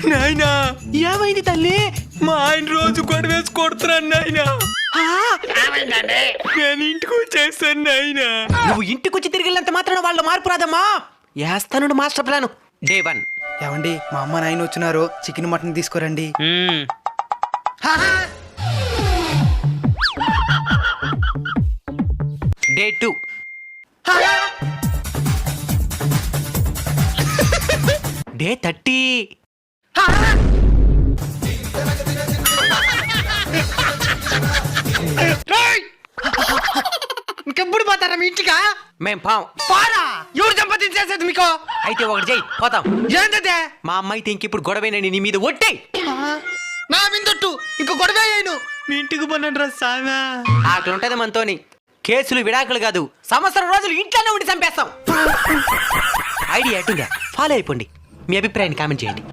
నాయనా ఏమైంది తల్లి? మా ఆయన రోజు గొడవేసి కొడుతున్నాను నాయనా. నేను ఇంటికి వచ్చేస్తాను నాయనా. నువ్వు ఇంటికొచ్చి తిరిగినంత మాత్రాన వాళ్ళ మార్పు రాదమ్మా. వేస్తాను మాస్టర్ ప్లాన్. డే 1. ఏమండి మా అమ్మ నాయన వచ్చినారు, చికెన్ మటన్ తీసుకురండి. డే 2. డే 30. ఇంకెప్పుడు పోతారా మీ ఇంటికా? మేం పాం. పారా ఎవరు సంపాదించేసేది మీకు? అయితే ఒకటి చెయ్యి, పోతాం. ఏంటదే? మా అమ్మాయితే ఇంకిప్పుడు గొడవేనని నీ మీద ఒట్టే. నా మిందొట్టు ఇంకో గొడవ అయ్యాను. మీ ఇంటికి పోనండి రా సామా. అట్లుంటది మనతోని. కేసులు విడాకులు కాదు, సంవత్సరం రోజులు ఇంట్లోనే ఉండి చంపేస్తాం. ఐడియా ఎట్టుందా? ఫాలో అయిపోండి. మీ అభిప్రాయాన్ని కామెంట్ చేయండి.